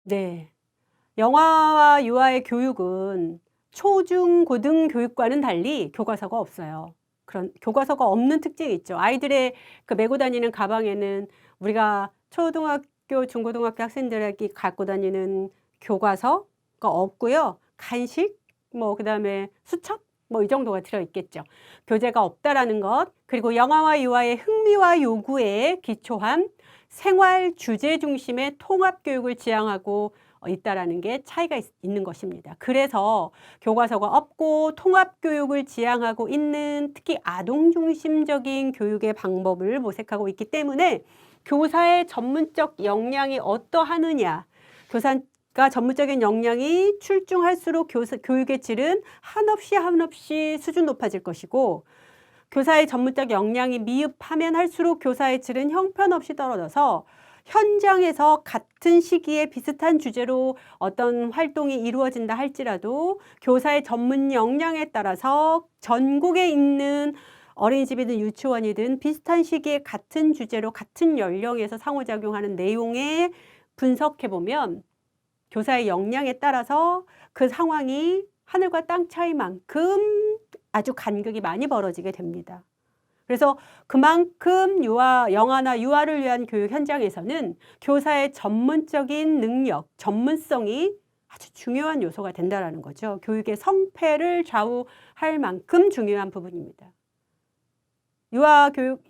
네. 영어와 유아의 교육은 초, 중, 고등 교육과는 달리 교과서가 없어요. 그런 교과서가 없는 특징이 있죠. 아이들의 그 메고 다니는 가방에는 우리가 초등학교, 중고등학교 학생들에게 갖고 다니는 교과서가 없고요. 간식, 뭐 그다음에 수첩 뭐 이 정도가 들어 있겠죠. 교재가 없다라는 것, 그리고 영어와 유아의 흥미와 요구에 기초한 생활 주제 중심의 통합 교육을 지향하고 있다라는 게 차이가 있는 것입니다. 그래서 교과서가 없고 통합 교육을 지향하고 있는 특히 아동 중심적인 교육의 방법을 모색하고 있기 때문에 교사의 전문적 역량이 어떠하느냐, 교사가 전문적인 역량이 출중할수록 교육의 질은 한없이 수준 높아질 것이고, 교사의 전문적 역량이 미흡하면 할수록 교사의 질은 형편없이 떨어져서 현장에서 같은 시기에 비슷한 주제로 어떤 활동이 이루어진다 할지라도 교사의 전문 역량에 따라서 전국에 있는 어린이집이든 유치원이든 비슷한 시기에 같은 주제로 같은 연령에서 상호작용하는 내용에 분석해 보면 교사의 역량에 따라서 그 상황이 하늘과 땅 차이만큼 아주 간극이 많이 벌어지게 됩니다. 그래서 그만큼 영아나 유아를 위한 교육 현장에서는 교사의 전문적인 능력, 전문성이 아주 중요한 요소가 된다는 거죠. 교육의 성패를 좌우할 만큼 중요한 부분입니다. 유아교육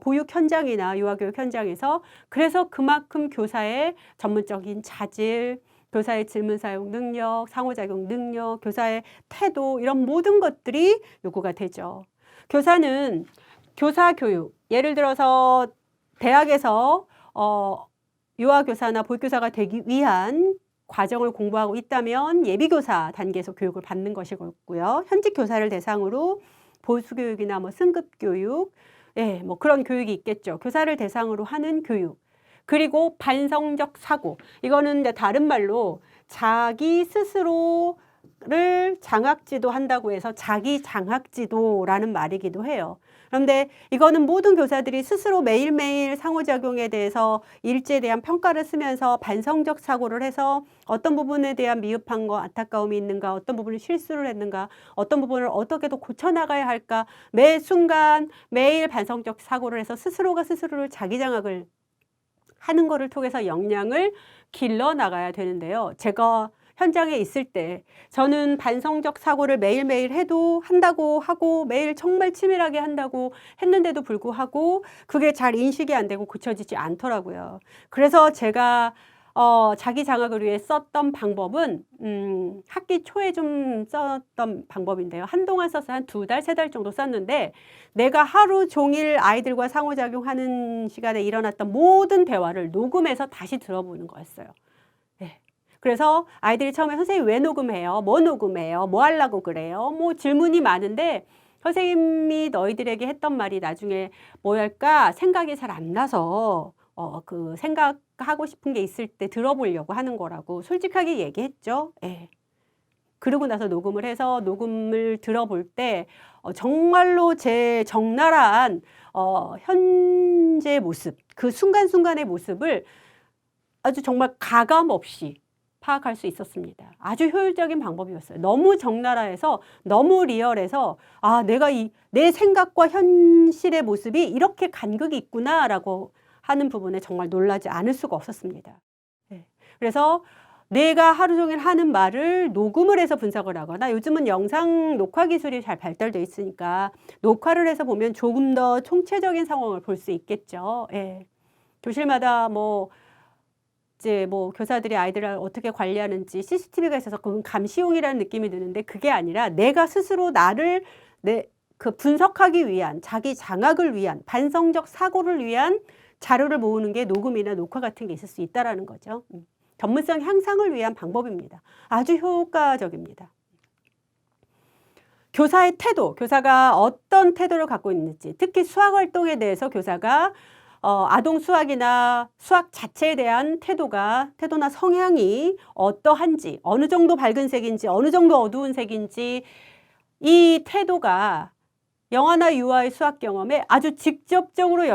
보육 현장이나 유아교육 현장에서 그래서 그만큼 교사의 전문적인 자질, 교사의 질문 사용 능력, 상호작용 능력, 교사의 태도 이런 모든 것들이 요구가 되죠. 교사는 교사 교육, 예를 들어서 대학에서 유아교사나 보육교사가 되기 위한 과정을 공부하고 있다면 예비교사 단계에서 교육을 받는 것이고요. 현직 교사를 대상으로 보수교육이나 승급교육, 그런 교육이 있겠죠. 교사를 대상으로 하는 교육. 그리고 반성적 사고. 이거는 이제 다른 말로 자기 스스로를 장학지도 한다고 해서 자기 장학지도라는 말이기도 해요. 그런데 이거는 모든 교사들이 스스로 매일매일 상호작용에 대해서 일제에 대한 평가를 쓰면서 반성적 사고를 해서 어떤 부분에 대한 미흡한 거, 안타까움이 있는가, 어떤 부분을 실수를 했는가, 어떤 부분을 어떻게 더 고쳐나가야 할까, 매 순간 매일 반성적 사고를 해서 스스로가 스스로를 자기 장학을 하는 거를 통해서 역량을 길러 나가야 되는데요. 제가 현장에 있을 때 저는 반성적 사고를 매일매일 한다고 하고 매일 정말 치밀하게 한다고 했는데도 불구하고 그게 잘 인식이 안 되고 고쳐지지 않더라고요. 그래서 제가 자기 장학을 위해 썼던 방법은 학기 초에 좀 썼던 방법인데요. 한동안 써서 한 2달, 3달 정도 썼는데 내가 하루 종일 아이들과 상호작용하는 시간에 일어났던 모든 대화를 녹음해서 다시 들어보는 거였어요. 네. 그래서 아이들이 처음에 선생님 왜 녹음해요? 뭐 녹음해요? 뭐 하려고 그래요? 질문이 많은데 선생님이 너희들에게 했던 말이 나중에 뭐랄까 생각이 잘 안 나서 그 생각하고 싶은 게 있을 때 들어보려고 하는 거라고 솔직하게 얘기했죠. 예. 그러고 나서 녹음을 해서 녹음을 들어볼 때 정말로 제 적나라한 현재 모습, 그 순간순간의 모습을 아주 정말 가감 없이 파악할 수 있었습니다. 아주 효율적인 방법이었어요. 너무 적나라해서 너무 리얼해서 내가 내 생각과 현실의 모습이 이렇게 간극이 있구나라고 하는 부분에 정말 놀라지 않을 수가 없었습니다. 네. 그래서 내가 하루 종일 하는 말을 녹음을 해서 분석을 하거나 요즘은 영상 녹화 기술이 잘 발달돼 있으니까 녹화를 해서 보면 조금 더 총체적인 상황을 볼 수 있겠죠. 예. 교실마다 이제 교사들이 아이들을 어떻게 관리하는지 CCTV가 있어서 그건 감시용이라는 느낌이 드는데 그게 아니라 내가 스스로 나를 그 분석하기 위한 자기 장학을 위한 반성적 사고를 위한 자료를 모으는 게 녹음이나 녹화 같은 게 있을 수 있다라는 거죠. 전문성 향상을 위한 방법입니다. 아주 효과적입니다. 교사의 태도, 교사가 어떤 태도를 갖고 있는지, 특히 수학 활동에 대해서 교사가 아동 수학이나 수학 자체에 대한 태도나 성향이 어떠한지, 어느 정도 밝은 색인지, 어느 정도 어두운 색인지, 이 태도가 영아나 유아의 수학 경험에 아주 직접적으로